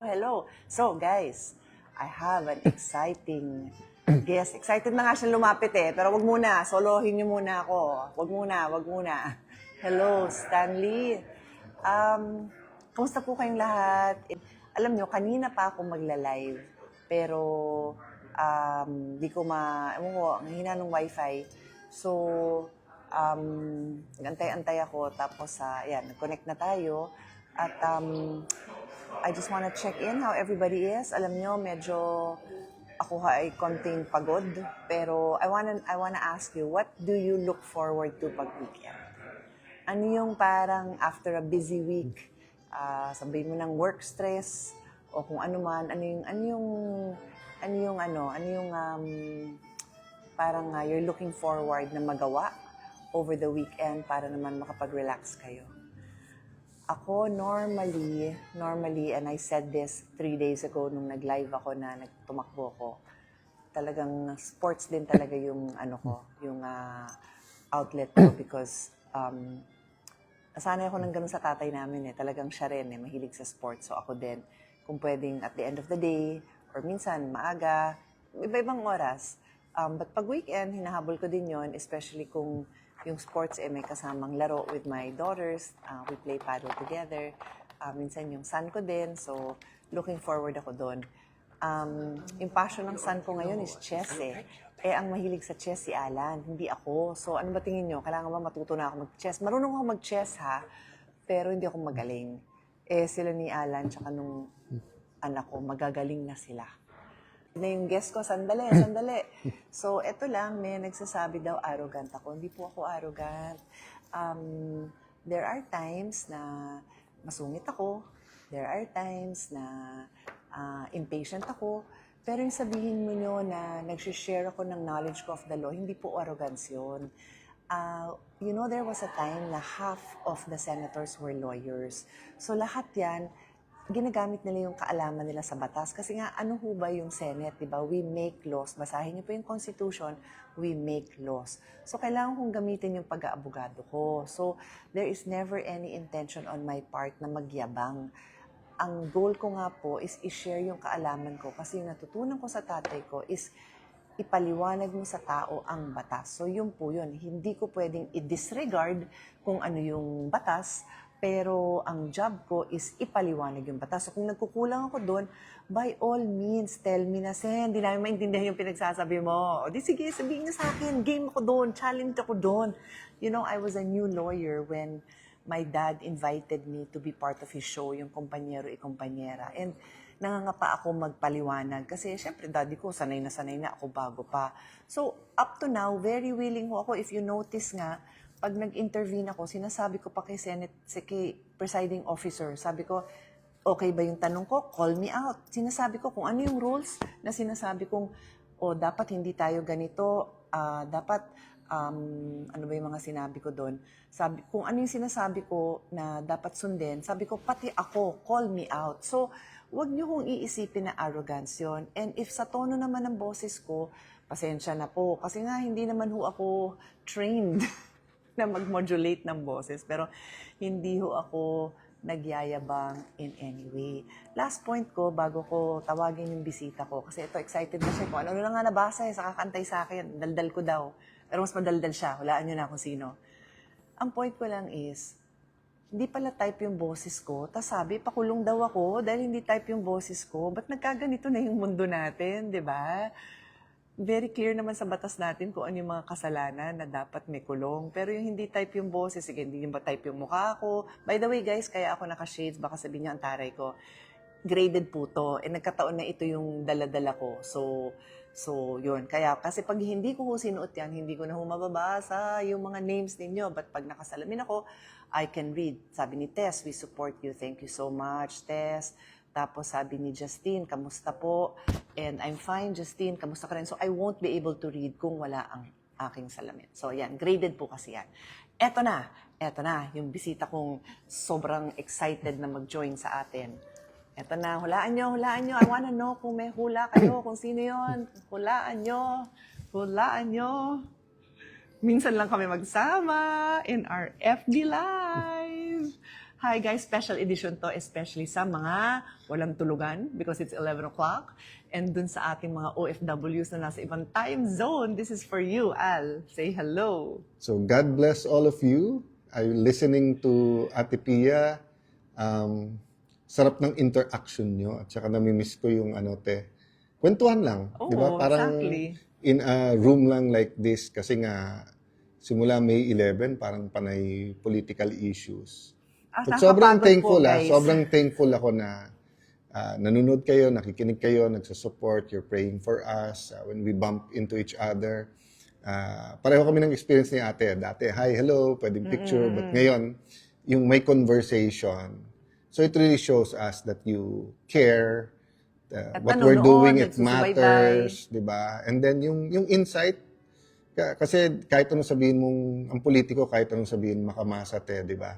Hello. So, guys, I have an exciting guest. Excited na nga siya lumapit Pero wag muna. Solohin niyo muna ako. Wag muna. Hello, Stanley. Kamusta po kayong lahat? Alam niyo, kanina pa ako magla-live. Pero, di ko ewan ko, ang hina ng wifi. So, antay-antay ako. Tapos, ayan, nag-connect na tayo. At, I just want to check in how everybody is. Alam nyo, medyo ako ay konting pagod. Pero I wanna ask you, what do you look forward to pag weekend? Ano yung parang after a busy week, sabihin mo ng work stress, o kung ano man, parang you're looking forward na magawa over the weekend para naman makapag-relax kayo. Ako, normally, and I said this 3 days ago nung nag-live ako na nagtumakbo ko, talagang sports din talaga yung outlet ko because nasanay ako ng ganun sa tatay namin talagang siya rin mahilig sa sports. So ako din, kung pwedeng at the end of the day, or minsan maaga, iba-ibang oras. But pag weekend, hinahabol ko din yon, especially kung yung sports may kasamang laro with my daughters. We play paddle together. Minsan yung son ko din. So, looking forward ako doon. Yung passion ng son ko ngayon is chess ang mahilig sa chess si Alan, hindi ako. So, ano ba tingin nyo? Kailangan ba matuto na ako mag-chess? Marunong ako mag-chess pero hindi ako magaling. Sila ni Alan, tsaka nung anak ko, magagaling na sila. Na yung guest ko, sandali. So, eto lang, may nagsasabi daw arrogant ako. Hindi po ako arrogant. There are times na masungit ako. There are times na impatient ako. Pero yung sabihin mo nyo na nag-share ako ng knowledge ko of the law, hindi po arrogance yun. There was a time na half of the senators were lawyers. So, lahat yan, ginagamit nila yung kaalaman nila sa batas. Kasi nga, ano ho ba yung Senate, di ba? We make laws. Basahin niyo po yung Constitution, we make laws. So, kailangan kong gamitin yung pag-aabogado ko. So, there is never any intention on my part na magyabang. Ang goal ko nga po is i-share yung kaalaman ko. Kasi yung natutunan ko sa tatay ko is ipaliwanag mo sa tao ang batas. So, yun po yun. Hindi ko pwedeng i-disregard kung ano yung batas, pero ang job ko is ipaliwanag yung batas. So kung nagkukulang ako doon, by all means, tell me na, Sen, hindi namin maintindihan yung pinagsasabi mo. O di sige, sabihin niyo sa akin, game ako doon, challenge ako doon. I was a new lawyer when my dad invited me to be part of his show, yung Kumpanyero y Kumpanyera. And nangangapa ako magpaliwanag kasi syempre daddy ko sanay na ako bago pa. So up to now, very willing ho ako. If you notice nga, pag nag-intervene ako, sinasabi ko pa kay kay presiding officer, sabi ko, okay ba yung tanong ko? Call me out. Sinasabi ko kung ano yung rules na sinasabi kong, dapat hindi tayo ganito, dapat, ano ba yung mga sinabi ko doon? Kung ano yung sinasabi ko na dapat sundin, sabi ko, pati ako, call me out. So, wag niyo kong iisipin na arrogance yun. And if sa tono naman ng boses ko, pasensya na po. Kasi nga, hindi naman ho ako trained na mag-modulate ng boses. Pero hindi ho ako nagyayabang in any way. Last point ko, bago ko tawagin yung bisita ko, kasi ito, excited na siya kung ano na nga nabasa sa kakantay sa akin. Daldal ko daw. Pero mas madaldal siya. Hulaan nyo na kung sino. Ang point ko lang is, hindi pala type yung boses ko. Tapos sabi, pakulong daw ako dahil hindi type yung boses ko. Ba't nagkaganito na yung mundo natin, di ba? Very clear naman sa batas natin kung ano yung mga kasalanan na dapat may kulong. Pero yung hindi type yung boses, sige, hindi ba type yung mukha ko. By the way, guys, kaya ako naka-shades, baka sabihin niyo ang taray ko. Graded po to. Nagkataon na ito yung dala-dala ko. So, yun. Kaya, kasi pag hindi ko sinuot yan, hindi ko na mababasa yung mga names ninyo. But pag nakasalamin ako, I can read. Sabi ni Tess, we support you. Thank you so much, Tess. Tapos sabi ni Justine, kamusta po? And I'm fine, Justine, kamusta ka rin? So I won't be able to read kung wala ang aking salamin. So yan, graded po kasi yan. Eto na, yung bisita kong sobrang excited na mag-join sa atin. Eto na, hulaan nyo. I wanna know kung may hula kayo, kung sino yon. Hulaan nyo. Minsan lang kami magsama in our FB Live. Hi guys, special edition to, especially sa mga walang tulugan because it's 11 o'clock. And dun sa ating mga OFWs na nasa ibang time zone, this is for you, Al. Say hello. So God bless all of you. I'm listening to Ate Pia. Sarap ng interaction nyo at saka namimiss ko yung kwentuhan lang. Oo, di ba? Parang exactly. in a room lang like this kasi nga simula May 11 parang panay political issues. But sobrang Nakakapagod thankful po, guys. sobrang thankful ako na nanonood kayo, nakikinig kayo, nagsusupport, you're praying for us when we bump into each other. Pareho kami ng experience ni ate. Dati, hi, hello, pwedeng picture. But ngayon, yung may conversation. So it really shows us that you care. At What we're nanonood, doing, it nagsusubaybay. matters. Diba? And then yung insight, kasi kahit anong sabihin mong, ang politiko, kahit anong sabihin makamasat di ba?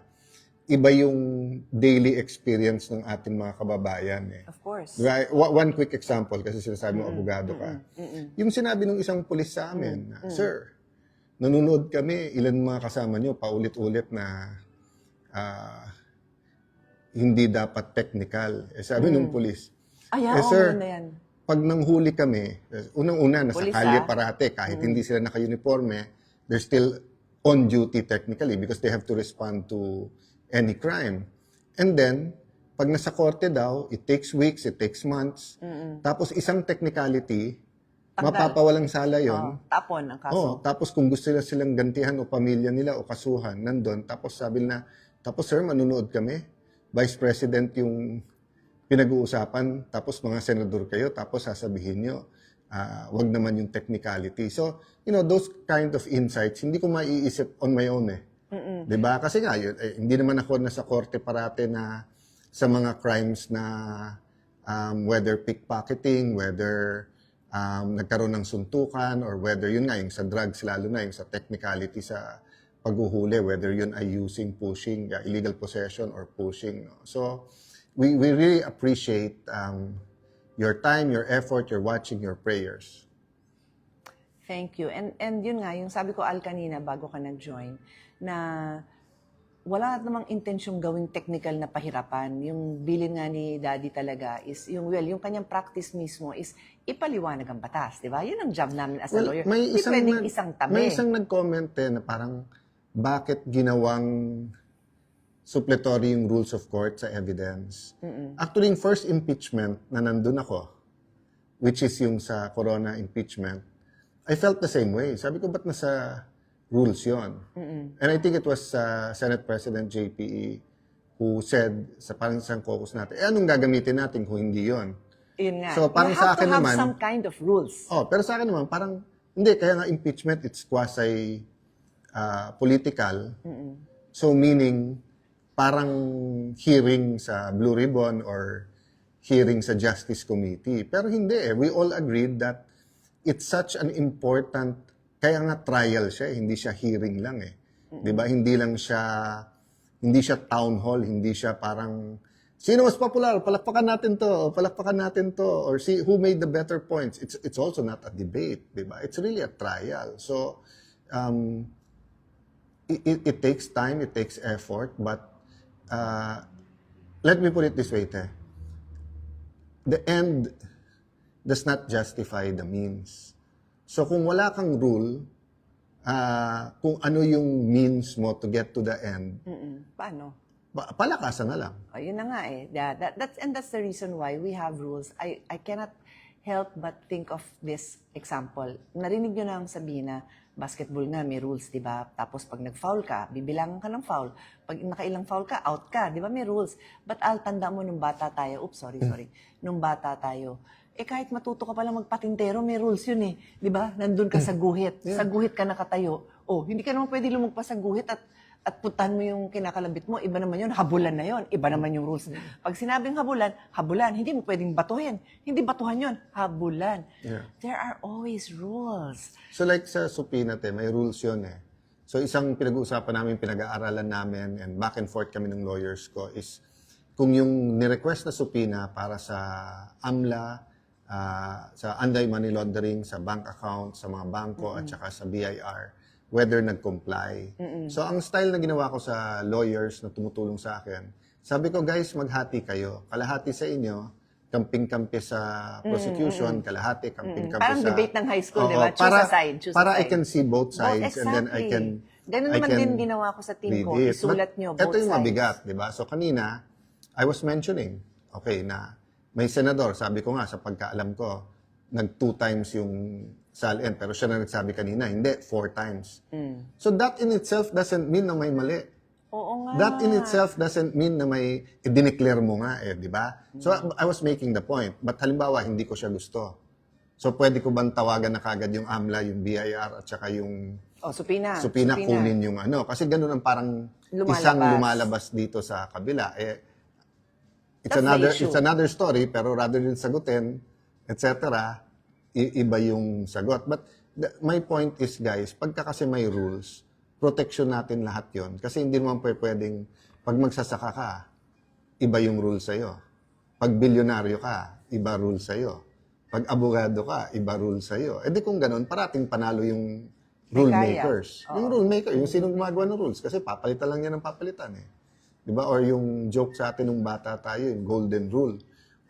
Iba yung daily experience ng ating mga kababayan Of course. Diba? One quick example, kasi sinasabi mo abogado ka. Yung sinabi ng isang pulis sa amin, Sir, nanonood kami, ilan mga kasama nyo, paulit-ulit na hindi dapat technical. Sabi ng pulis, sir, maganda yan. pag nanghuli kami, unang-una, nasa Pulis, kalye parate, kahit hindi sila naka-uniforme, they're still on duty technically because they have to respond to any crime. And then, pag nasa korte daw, it takes weeks, it takes months. Tapos isang technicality, mapapawalang sala yon. Tapon ang kaso. Tapos kung gusto nila silang gantihan o pamilya nila o kasuhan, nandun. Tapos sabi na, tapos sir, manunood kami. Vice President yung pinag-uusapan, tapos mga senador kayo, tapos sasabihin nyo, wag naman yung technicality. So, those kind of insights, hindi ko maiisip on my own Diba? Kasi nga, hindi naman ako nasa korte parate na sa mga crimes na whether pickpocketing, whether nagkaroon ng suntukan, or whether yun nga, yung sa drugs, lalo na yung sa technicality sa paghuhuli, whether yun ay using, pushing, illegal possession, or pushing. No? So, we really appreciate your time, your effort, your watching, your prayers. Thank you. And yun nga, yung sabi ko Al kanina bago ka nag-join, na wala namang intensyong gawing technical na pahirapan. Yung bilin nga ni Daddy talaga is, yung kanyang practice mismo is ipaliwanag ang batas, di ba? Yun ang job namin as a lawyer. Hindi pwedeng isang tabi. May isang nag-comment na parang, bakit ginawang suppletory yung rules of court sa evidence? Actually, yung first impeachment na nandun ako, which is yung sa Corona impeachment, I felt the same way. Sabi ko, ba't nasa rules yon? And I think it was Senate President JPE who said sa parang isang caucus natin, anong gagamitin natin kung hindi yon? Yun nga. So, parang you have sa akin to have naman, some kind of rules. pero sa akin naman, parang, hindi, kaya nga impeachment, it's quasi political. So, meaning, parang hearing sa Blue Ribbon or hearing sa Justice Committee. Pero hindi We all agreed that it's such an important, kaya nga trial siya, hindi siya hearing lang 'Di ba? Hindi siya town hall, hindi siya parang sino mas popular, palakpakan natin to, or see who made the better points. It's also not a debate, 'di ba? It's really a trial. So it takes time, it takes effort, but let me put it this way, the end does not justify the means. So kung wala kang rule, kung ano yung means mo to get to the end, Paano? Palakasan na lang. Yun na nga that's the reason why we have rules. I cannot help but think of this example. Narinig nyo na ang sabihin na basketball nga may rules, di ba? Tapos pag nag-foul ka, bibilangan ka ng foul. Pag nakailang foul ka, out ka. Di ba? May rules. But tanda mo nung bata tayo, sorry. Nung bata tayo, kahit matuto ka palang magpatintero, may rules yun Di ba? Nandun ka sa guhit. Sa guhit ka nakatayo. Hindi ka naman pwede lumagpas sa guhit at puntahan mo yung kinakalabit mo. Iba naman yun, habulan na yun. Iba naman yung rules. Pag sinabing habulan. Hindi mo pwedeng batuhin. Hindi batuhan yun, habulan. Yeah. There are always rules. So like sa supina, may rules yun So isang pinag-uusapan namin, pinag-aaralan namin, and back and forth kami ng lawyers ko is kung yung ni-request na supina para sa AMLA, sa anti-money laundering, sa bank account, sa mga bangko, at saka sa BIR, whether nag-comply. So, ang style na ginawa ko sa lawyers na tumutulong sa akin, sabi ko, guys, maghati kayo. Kalahati sa inyo, kamping-kampi sa prosecution, kalahati, kamping-kampi Parang sa... debate ng high school, di Oo, ba? Choose a side, choose para a I side. can see both sides and then I can... Ganun I naman can din ginawa ko sa team ko. read it. Isulat But nyo, ito both yung sides. mabigat, di ba? So, kanina, I was mentioning, okay, na may senador, sabi ko nga, sa pagkaalam ko, nag 2 times yung SALN, pero siya na nagsabi kanina, hindi, 4 times. So that in itself doesn't mean na may mali. Oo nga. That in itself doesn't mean na may i-declare mo nga di ba? So I was making the point. But halimbawa, hindi ko siya gusto. So pwede ko bang tawagan na kagad yung AMLA, yung BIR, at saka yung Supina. Supina kunin yung ano. Kasi ganun ang parang isang lumalabas dito sa kabila. That's the issue. It's another story, pero rather than sagutin, etc., iba yung sagot. But my point is, guys, pagka kasi may rules, protection natin lahat yon. Kasi hindi naman pwedeng, pag magsasaka ka, iba yung rules sa'yo. Pag bilyonaryo ka, iba rules sa'yo. Pag abogado ka, iba rules sa'yo. E di kung ganun, parating panalo yung rule makers. Yung rule maker, yung sinong gumagawa ng rules. Kasi papalitan lang yan ng papalitan Di ba? Or yung joke sa atin nung bata tayo, yung golden rule.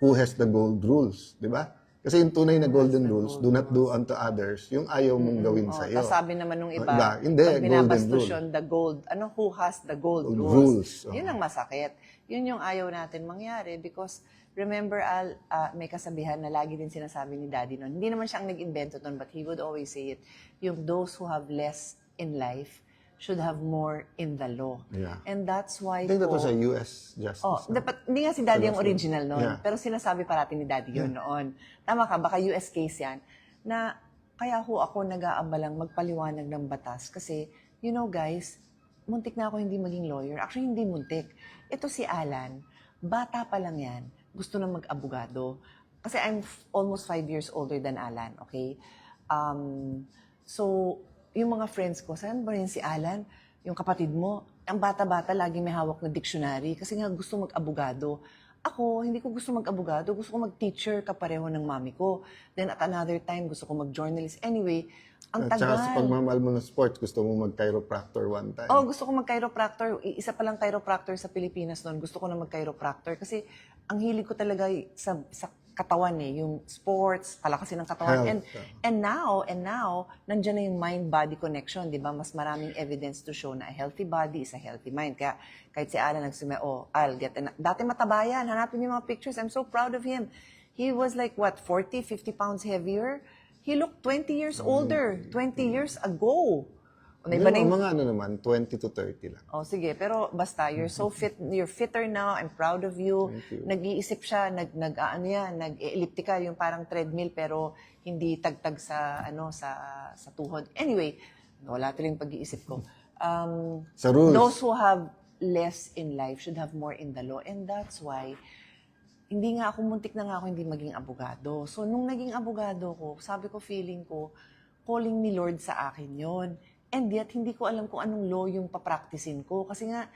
Who has the gold rules? Di ba? Kasi yung tunay na golden rules, do not do unto others, yung ayaw mong gawin sa'yo. Tapos sabi naman nung iba, Hindi, pag golden binabastos rule. yun, the gold, who has the gold rules? Rules. Yun ang masakit. Yun yung ayaw natin mangyari because remember, Al, may kasabihan na lagi din sinasabi ni Daddy noon. Hindi naman siya ang nag-invento noon, but he would always say it. Yung those who have less in life should have more in the law. Yeah. And that's why I think that was a US justice. dapat, hindi nga si Daddy ang original noon, Yeah. pero sinasabi parati ni Daddy yun noon. Tama ka, baka US case yan, na kaya ako nag-aabalang magpaliwanag ng batas kasi, you know guys, muntik na ako hindi maging lawyer. Actually, hindi muntik. Ito si Alan, bata pa lang yan, gusto na mag-abogado. Kasi I'm almost 5 years older than Alan, okay? So, yung mga friends ko, saan ba rin si Alan? Yung kapatid mo, ang bata-bata, laging may hawak na dictionary kasi nga gusto mag-abogado. Ako, hindi ko gusto mag-abogado. Gusto ko mag-teacher kapareho ng mami ko. Then at another time, gusto ko mag-journalist. Anyway, ang At tagal. saka sa pagmamahal mo ng sports, gusto mo mag-chiropractor one time. Oh, gusto ko mag-chiropractor. Isa pa lang chiropractor sa Pilipinas noon. Gusto ko na mag-chiropractor kasi ang hilig ko talaga sa katawan yung sports, palakasin ng katawan. Health. And now, nandiyan na yung mind-body connection, di ba? Mas maraming evidence to show na a healthy body is a healthy mind. Kaya kahit si Alan nagsume, I'll get dati mataba yan, hanapin niyo yung mga pictures, I'm so proud of him. He was like, 40, 50 pounds heavier? He looked 20 years older, 20 years ago. Yung mga naman, 20 to 30 lang. Sige, pero basta, you're so fit, you're fitter now, I'm proud of you. Thank you. Nag-iisip siya, nag-elliptical, yung parang treadmill, pero hindi tagtag sa tuhod. Anyway, wala tuloy yung pag-iisip ko. Sa rules. Those who have less in life should have more in the law. And that's why, muntik na nga ako hindi maging abogado. So, nung naging abogado ko, sabi ko, feeling ko, calling ni Lord sa akin yon. And yet, hindi ko alam kung anong law yung papraktisin ko. Kasi nga,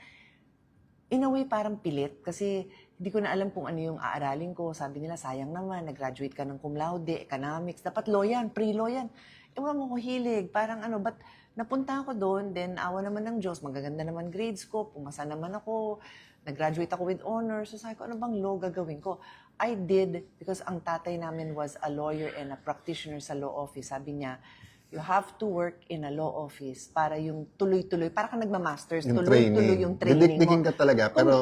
in a way, parang pilit. Kasi hindi ko na alam kung ano yung aaralin ko. Sabi nila, sayang naman, nag-graduate ka ng cum laude, economics. Dapat law yan, pre-law yan. Wala mo ko hilig. Parang but napunta ako doon, then awa naman ng Diyos, magaganda naman grades ko, pumasa naman ako, nag-graduate ako with honors. So sabi ko, ano bang law gagawin ko? I did, because ang tatay namin was a lawyer and a practitioner sa law office. Sabi niya, you have to work in a law office para yung tuloy-tuloy, para ka nagma-masters, tuloy-tuloy yung training mo. Didikdikin ka talaga, pero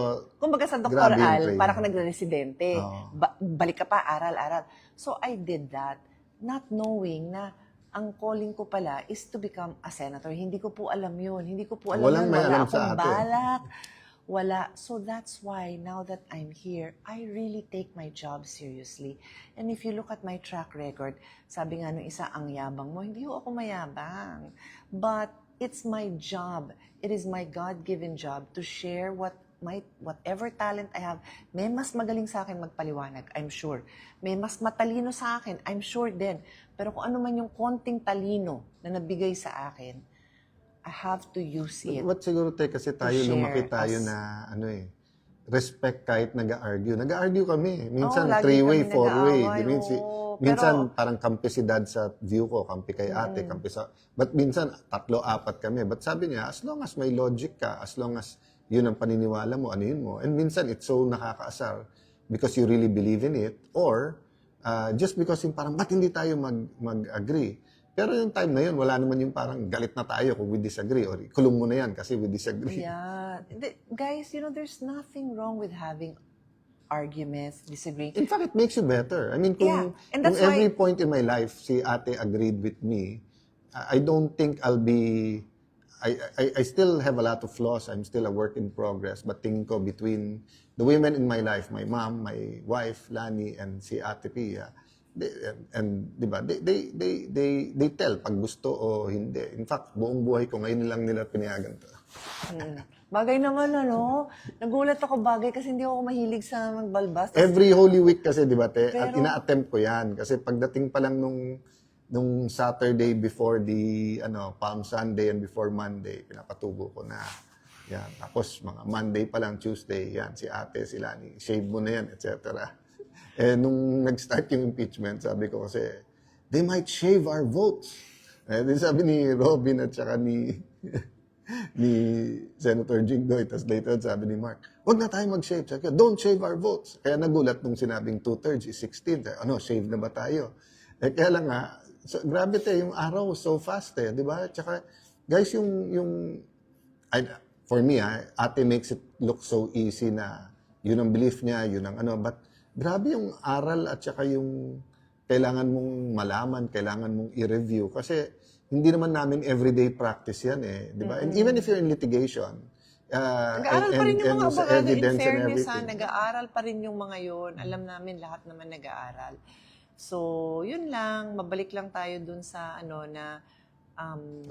Kumbaga sa grabe doktoral, yung training. para ka nagre-residente. Oo. Balik ka pa, aral-aral. So I did that, not knowing na ang calling ko pala is to become a senator. Hindi ko po alam yun. Hindi ko po alam Walang yun. may Wala alam sa akong atin. balak. Wala. So that's why now that I'm here, I really take my job seriously. And if you look at my track record, sabi nga nung isa, ang yabang mo, hindi ako mayabang. But it's my job. It is my God-given job to share whatever talent I have. May mas magaling sa akin magpaliwanag, I'm sure. May mas matalino sa akin, I'm sure din. Pero kung ano man yung konting talino na nabigay sa akin, I have to use it. What siguro tayo kasi tayo share lumaki tayo as- na respect kahit nag-argue. Nag-argue kami. Minsan, lagi three-way, kami four-way. nag-aaway, oo. Minsan, Pero, parang kampi si dad sa view ko, kampi kay ate, kampi sa... But minsan, 3-4 kami. But sabi niya, as long as may logic ka, as long as yun ang paniniwala mo, ano yun mo. And minsan, it's so nakakaasar because you really believe in it, or just because yung parang, ba't hindi tayo mag-agree? Pero yung time na yun, wala naman yung parang galit na tayo kung we disagree, or kulong mo na yan kasi we disagree. yeah. Guys, there's nothing wrong with having arguments, disagreeing. In fact, it makes you better. I mean, kung, Yeah, and kung that's every why- point in my life, si ate agreed with me, I don't think I'll be... I still have a lot of flaws. I'm still a work in progress. But tingin ko between the women in my life, my mom, my wife, Lani, and si Ate Pia, di ba, they tell pag gusto o hindi. In fact, buong buhay ko ngayon lang nila pinayagan to. Bagay naman, nagulat ako bagay kasi hindi ako mahilig sa magbalbas. Every Holy Week kasi, di ba, te, at Pero- ina-attempt ko yan. Kasi pagdating pa lang nung Saturday before the Palm Sunday and before Monday, pinapatubo ko na. Yan. Tapos mga Monday pa lang, Tuesday, yan, si ate, si Lani, shave mo na yan, etc. Eh, nung nag-start yung impeachment, sabi ko kasi, they might shave our votes. Eh, din sabi ni Robin at saka ni Senator Jinggoy, tapos later sabi ni Mark, wag na tayo mag-shave. Sabi ko, don't shave our votes. Kaya nagulat nung sinabing 2/3 is 16. Shave na ba tayo? Eh, kaya lang nga, so, grabe yung araw so fast di ba? Tsaka, guys, for me, ate makes it look so easy na yun ang belief niya, yun ang but grabe yung aral at saka yung kailangan mong malaman, kailangan mong i-review. Kasi hindi naman namin everyday practice yan di ba? And even if you're in litigation, Nag-aaral pa rin yung mga sa abogado, in evidence and fairness, everything. nag-aaral pa rin yung mga yun. Alam namin, lahat naman nag-aaral. So, yun lang, mabalik lang tayo dun sa na,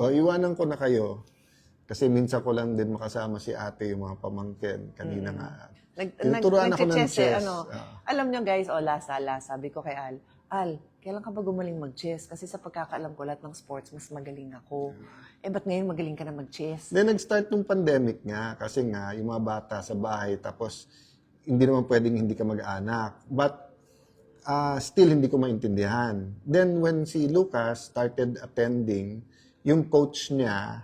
Iwanan ko na kayo. Kasi minsan ko lang din makasama si ate, yung mga pamangkin. Kanina nga. Tinuturuan ako ng nag-chess chess. Alam nyo guys, lasa, sabi ko kay Al, kailan ka ba gumaling mag-chess? Kasi sa pagkakaalam ko, lahat ng sports, mas magaling ako. Ba't ngayon magaling ka na mag-chess? Then nag-start nung pandemic nga. Kasi nga, yung mga bata sa bahay, tapos hindi naman pwedeng hindi ka mag-anak. But still hindi ko maintindihan. Then when si Lucas started attending, yung coach niya,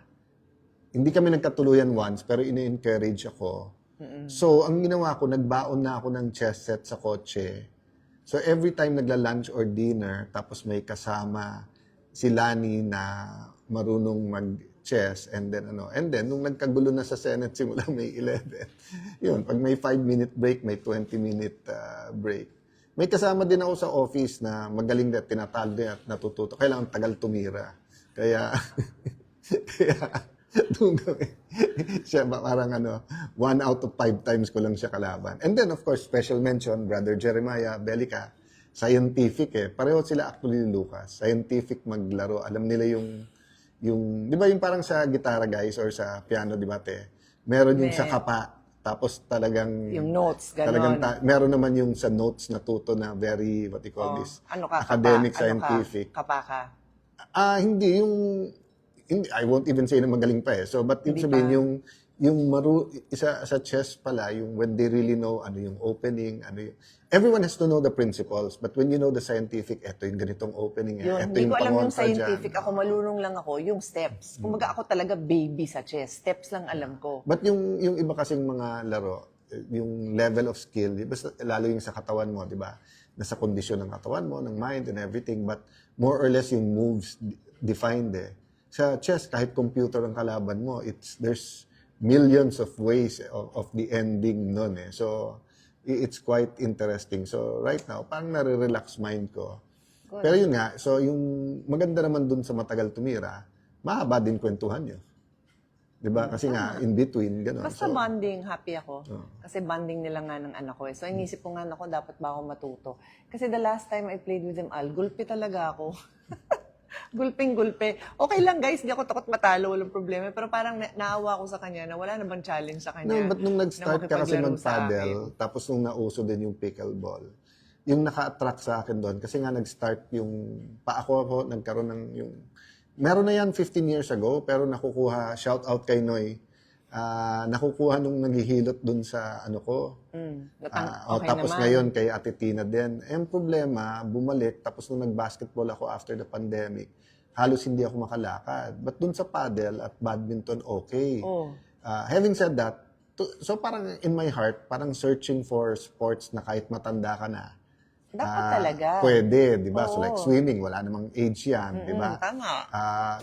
hindi kami nagkatuluyan once, pero ini-encourage ako. So, ang ginawa ko, nagbaon na ako ng chess set sa kotse. So, every time nagla-lunch or dinner, tapos may kasama si Lani na marunong mag-chess, and then, nung nagkagulo na sa Senate, simula May 11, yun, pag may 5-minute break, may 20-minute break. May kasama din ako sa office na magaling na tinatalo din at natututo. Kailangan tagal tumira. Kaya siya parang 1 out of 5 times ko lang siya kalaban. And then, of course, special mention, Brother Jeremiah Belica, scientific Pareho sila actually ni Lucas. Scientific maglaro. Alam nila yung di ba yung parang sa gitara guys or sa piano, di ba te? Meron yung sa kapa. Tapos talagang... Yung notes, gano'n. Talagang meron naman yung sa notes na tuto na very, what you call this? Academic, scientific. Kapaka? Hindi. I won't even say na magaling pa So, but yung sabihin, isa sa chess pala, yung when they really know yung opening, everyone has to know the principles, but when you know the scientific, eto yung ganitong opening, Yun, eto hindi yung ko alam yung pangontra scientific. dyan. Ako, malunong lang ako, yung steps. Kumbaga ako talaga baby sa chess. Steps lang alam ko. But yung iba kasing mga laro, yung level of skill, basta lalo yung sa katawan mo, di ba? Nasa kondisyon ng katawan mo, ng mind and everything, but more or less yung moves defined Sa chess, kahit computer ang kalaban mo, there's millions of ways of the ending nun So, it's quite interesting. So, right now, parang nare-relax mind ko. Pero yun nga, so yung maganda naman dun sa matagal tumira, mahaba din kwentuhan nyo. Diba? Kasi nga, in between, gano'n. Basta bonding, happy ako. Kasi bonding nila nga ng anak ko So, inisip ko nga, dapat ba ako matuto? Kasi the last time I played with them, gulpi talaga ako. Gulping-gulpe. Okay lang guys, hindi ako takot matalo, walang problema. Pero parang naawa ko sa kanya na wala na bang challenge sa kanya. No, but nung nag-start ka kasi makipaglaro sa mag-paddle, tapos nung nauso din yung pickleball, yung naka-attract sa akin doon, kasi nga nag-start yung, ako nagkaroon ng yung, meron na yan 15 years ago, pero nakukuha, shout out kay Noy, nakukuha nung naghihilot dun sa ano ko. Okay Tapos naman. ngayon kay Ate Tina din. Ang problema, bumalik, tapos nung nag-basketball ako after the pandemic, halos hindi ako makalakad. But dun sa paddle at badminton, okay. Oh. Having said that, so parang in my heart, parang searching for sports na kahit matanda ka na, Dapat talaga. pwede, di ba? So Oo. like swimming, wala namang age yan, di ba? Tama.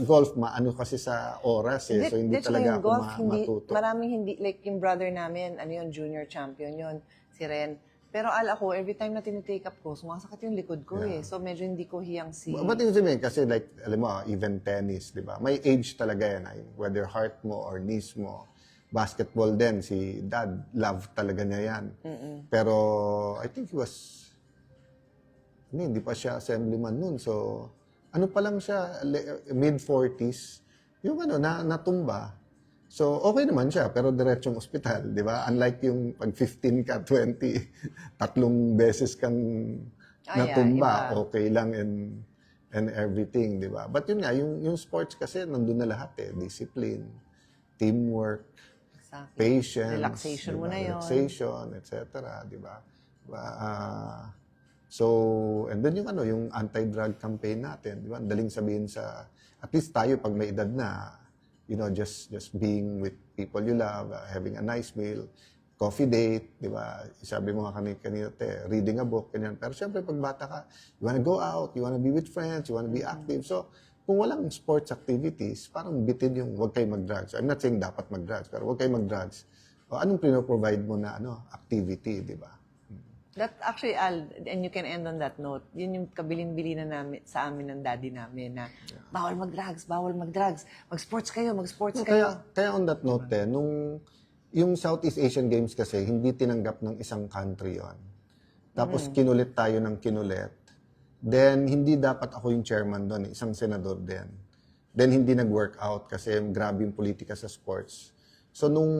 Golf, maano kasi sa oras eh. So hindi Tsaka talaga yung ako golf, matuto. maraming hindi, like yung brother namin, ano yun, junior champion yun, si Ren. Pero ako, every time na tinitake up ko, sumasakit yung likod ko eh. So medyo hindi ko hiyang si... But yung sabihin, kasi like, alam mo, even tennis, di ba? May age talaga yan. Whether heart mo or knees mo. Basketball din, si dad, love talaga niya yan. Pero I think he was... Hindi pa siya assemblyman nun. So, ano pa lang siya, mid-40s, yung natumba. So, okay naman siya, pero diretsong ospital, di ba? Unlike yung pag 15 ka, 20, 3 beses kang natumba, okay lang and everything, di ba? But yun nga, yung sports kasi nandun na lahat eh. Discipline, teamwork, Exactly. patience, Relaxation diba? mo na yun. Relaxation, etc. Di ba? So, and then yung anti-drug campaign natin, di ba? Daling sabihin at least tayo pag may edad na, just being with people you love, having a nice meal, coffee date, di ba? Sabi mo nga kanina, reading a book, ganyan. Pero syempre, pag bata ka, you wanna go out, you wanna be with friends, you wanna be active. So, kung walang sports activities, parang bitin yung huwag kayo mag-drugs. I'm not saying dapat mag-drugs, pero huwag kayo mag-drugs. O anong pinoprovide mo na activity, di ba? That actually, Al, and you can end on that note, yun yung kabilin-bili na namin, sa amin ng daddy namin na bawal mag-drugs, mag-sports kayo. Kaya on that note, yung Southeast Asian Games kasi, hindi tinanggap ng isang country yon. Tapos kinulit tayo ng kinulit. Then, hindi dapat ako yung chairman doon, isang senador din. Then, hindi nag-work out kasi grabe yung politika sa sports. So, nung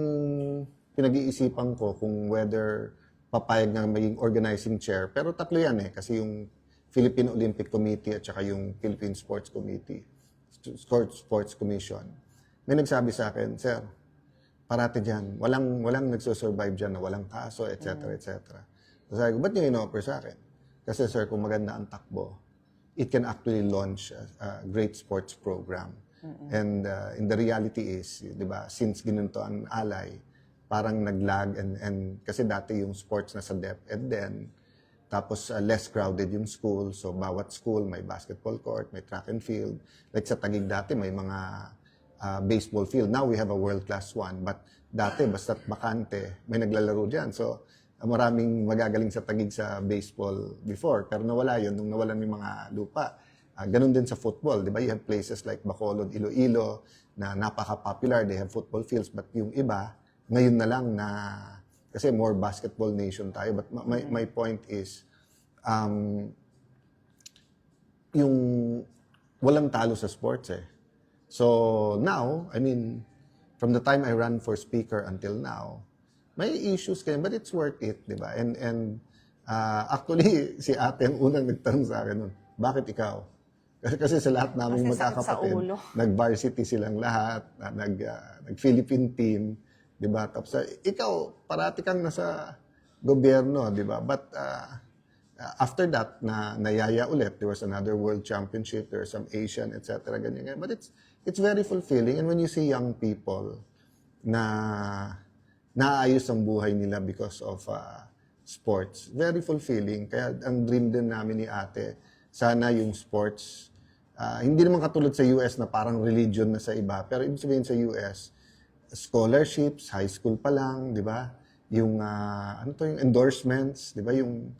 pinag-iisipan ko kung whether papayag na maging organizing chair, pero tatlo yan eh, kasi yung Philippine Olympic Committee at saka yung Philippine Sports Committee, Sports Commission. May nagsabi sa akin, sir, parati dyan, walang nagsusurvive dyan na walang kaso, etc., etc. So sabi ko, ba't nyo in-offer sa akin? Kasi sir, kung maganda ang takbo, it can actually launch a great sports program. And the reality is, di ba, since ginunto ang alay, parang naglag and kasi dati yung sports nasa DepEd din, tapos less crowded yung school, so bawat school may basketball court, may track and field. Like sa Taguig dati may mga baseball field. Now we have a world-class one, but dati basta't bakante, may naglalaro dyan. So maraming magagaling sa Taguig sa baseball before, pero nawala yun nung nawalan yung mga lupa. Ganun din sa football, di ba? You have places like Bacolod, Iloilo, na napaka-popular, they have football fields, but yung iba, ngayon na lang na, kasi more basketball nation tayo, but my point is, yung walang talo sa sports eh. So now, I mean, from the time I ran for speaker until now, may issues kayo, but it's worth it, di ba? And actually, si ate ang unang nagtanong sa akin nun, bakit ikaw? Kasi sa lahat namin Kasi sakit sa magkakapatid, ulo. nag-varsity silang lahat, nag-Philippine team, di ba? Tapos ikaw, parati kang nasa gobyerno, di ba? But after that, nayaya ulit, there was another world championship, there was some Asian, etc. Ganyan. But it's very fulfilling. And when you see young people na naayos ang buhay nila because of sports, very fulfilling. Kaya ang dream din namin ni ate, sana yung sports, hindi naman katulad sa US na parang religion na sa iba, pero ibig sabihin sa US, scholarships, high school pa lang, di ba? Yung, yung endorsements, di ba? Yung,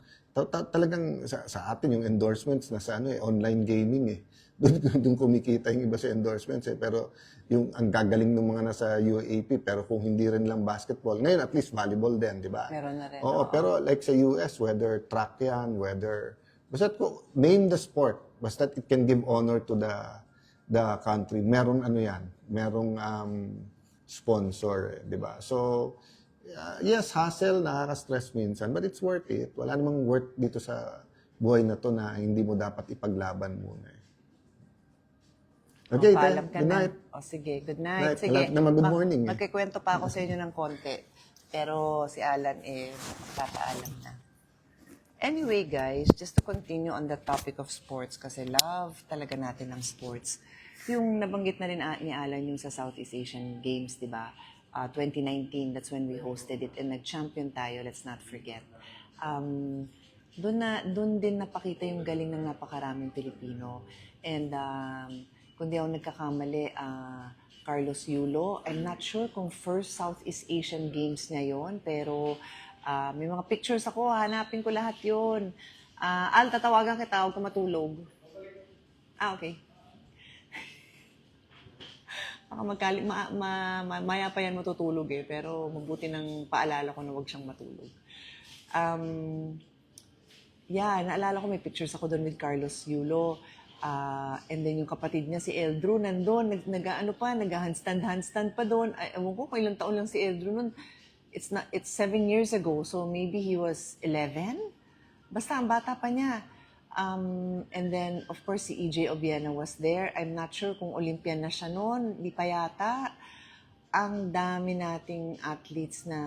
talagang sa atin, yung endorsements na sa online gaming eh. Doon kumikita yung iba sa endorsements eh. Pero yung ang gagaling ng mga nasa UAP, pero kung hindi rin lang basketball, ngayon at least volleyball din, di ba? Meron na rin. Oo, pero like sa US, whether track yan, whether, basta name the sport, basta it can give honor to the country. Merong merong sponsor, di ba? So, yes, hassle, nakaka-stress minsan, but it's worth it. Wala namang worth dito sa buhay na to na hindi mo dapat ipaglaban muna. Okay, paalam then. ka Good na. night. O sige, good night. Night. Sige, Malapit na mag-good morning. magkikwento pa ako sa inyo ng konti. Pero si Alan papaalam na. Anyway guys, just to continue on the topic of sports, kasi love talaga natin ng sports. Yung nabanggit na rin ni Alan yung sa Southeast Asian Games, di ba? 2019, that's when we hosted it and nag-champion tayo, let's not forget. Doon din napakita yung galing ng napakaraming Pilipino. And kung di ako nagkakamali, Carlos Yulo, I'm not sure kung first Southeast Asian Games niya yon, pero may mga pictures ako, hanapin ko lahat yon. Al, tatawagan kita, huwag ka matulog. Okay. Baka maya pa yan matutulog pero mabuti nang paalala ko na huwag siyang matulog. Naalala ko may pictures ako doon with Carlos Yulo. And then yung kapatid niya si Eldrew nandun, nag-handstand pa doon. Ewan ko kung ilang taon lang si Eldrew nun. It's 7 years ago, so maybe he was 11. Basta ang bata pa niya. And then, of course, si EJ Obiena was there. I'm not sure kung Olympian na siya noon. Di pa yata. Ang dami nating athletes na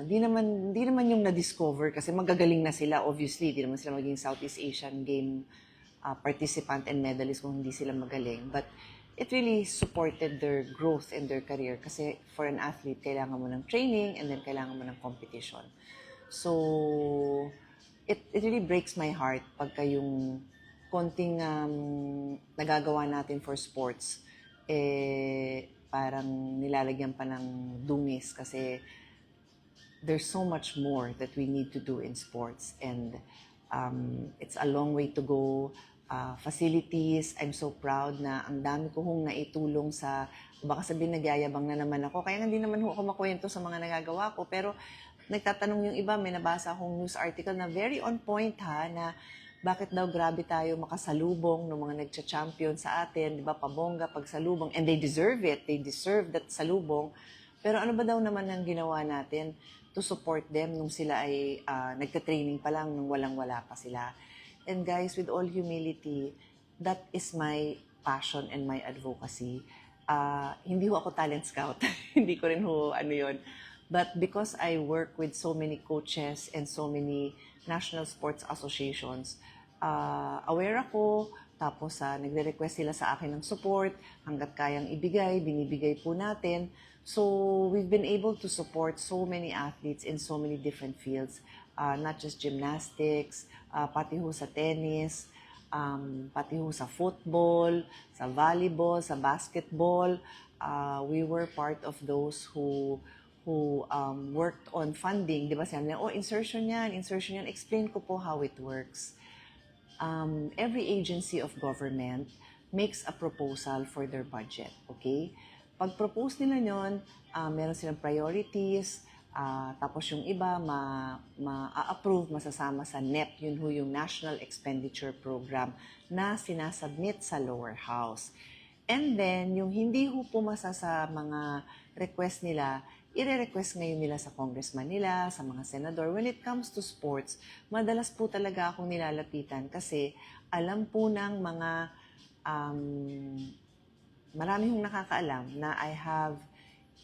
di naman yung na-discover kasi magagaling na sila, obviously. Di naman sila maging Southeast Asian Game participant and medalist kung hindi sila magaling. But it really supported their growth in their career kasi for an athlete, kailangan mo ng training and then kailangan mo ng competition. So, it really breaks my heart pagka yung konting nagagawa natin for sports, parang nilalagyan pa ng dungis kasi there's so much more that we need to do in sports and it's a long way to go. Facilities, I'm so proud na ang dami ko hong naitulong sa, baka sabihin nagyayabang na naman ako, kaya hindi naman ako makwento sa mga nagagawa ko, pero nagtatanong yung iba, may nabasa akong news article na very on point na bakit daw grabe tayo makasalubong ng mga nagcha-champion sa atin, di ba, pabongga, pagsalubong, and they deserve it, they deserve that salubong, pero ano ba daw naman ang ginawa natin to support them nung sila ay nagka-training pa lang, nung walang-wala pa sila. And guys, with all humility, that is my passion and my advocacy. Hindi ho ako talent scout, hindi ko rin ho yun. But because I work with so many coaches and so many national sports associations, aware ako, tapos nagre-request sila sa akin ng support, hanggat kayang ibigay, binibigay po natin. So we've been able to support so many athletes in so many different fields, not just gymnastics, pati ho sa tennis, pati ho sa football, sa volleyball, sa basketball. We were part of those who worked on funding. Di ba sabi niya, insertion yan. Explain ko po how it works. Every agency of government makes a proposal for their budget, okay? Pag-propose nila yon, meron silang priorities, tapos yung iba ma-approve, masasama sa NEP, yun ho yung National Expenditure Program na sinasubmit sa lower house. And then, yung hindi ho pumasa sa mga request nila, i-request ngayon nila sa congressman nila, sa mga senador. When it comes to sports, madalas po talaga akong nilalapitan kasi alam po ng mga marami hong nakakaalam na I have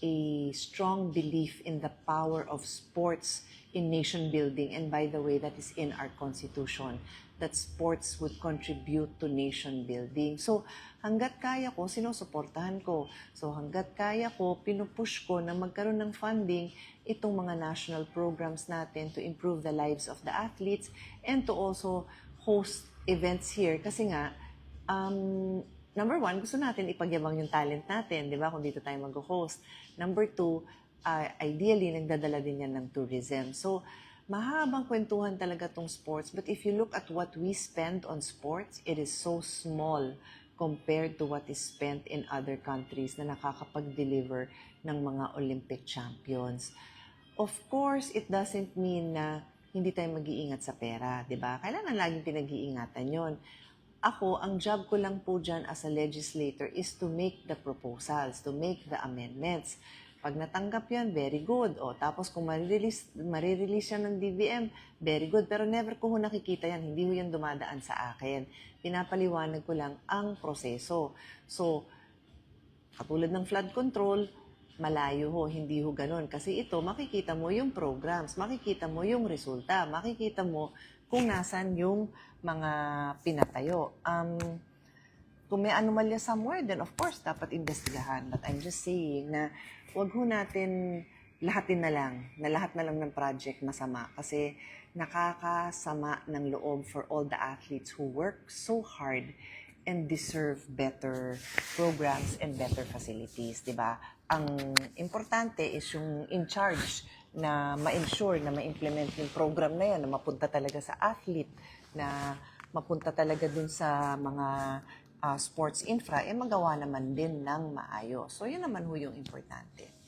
a strong belief in the power of sports in nation building. And by the way, that is in our constitution, that sports would contribute to nation building. So, hanggat kaya ko, sinusuportahan ko. So, hanggat kaya ko, pinupush ko na magkaroon ng funding itong mga national programs natin to improve the lives of the athletes and to also host events here. Kasi nga, number one, gusto natin ipagyabang yung talent natin, di ba, kung dito tayo mag-host. Number two, ideally, nagdadala din yan ng tourism. So, mahabang kwentuhan talaga tong sports. But if you look at what we spend on sports, it is so small compared to what is spent in other countries na nakakapag-deliver ng mga Olympic champions. Of course, it doesn't mean na hindi tayo mag-iingat sa pera, di ba? Kailangan laging pinag-iingatan yon. Ako, ang job ko lang po dyan as a legislator is to make the proposals, to make the amendments. Pag natanggap yan, very good. O, tapos kung marirelease yan ng DBM, very good. Pero never ko ho nakikita yan. Hindi ho yan dumadaan sa akin. Pinapaliwanag ko lang ang proseso. So, katulad ng flood control, malayo ho, hindi ho ganun. Kasi ito, makikita mo yung programs, makikita mo yung resulta, makikita mo kung nasan yung mga pinatayo. Kung may anomalya somewhere, then of course, dapat investigahan. But I'm just saying na wag ho natin lahatin na lang, na lahat na lang ng project masama. Kasi nakakasama ng loob for all the athletes who work so hard and deserve better programs and better facilities, di ba? Ang importante is yung in charge na ma-ensure na ma-implement yung program na yan, na mapunta talaga sa athlete, na mapunta talaga dun sa mga sports infra, magawa naman din ng maayos. So, yun naman ho yung importante.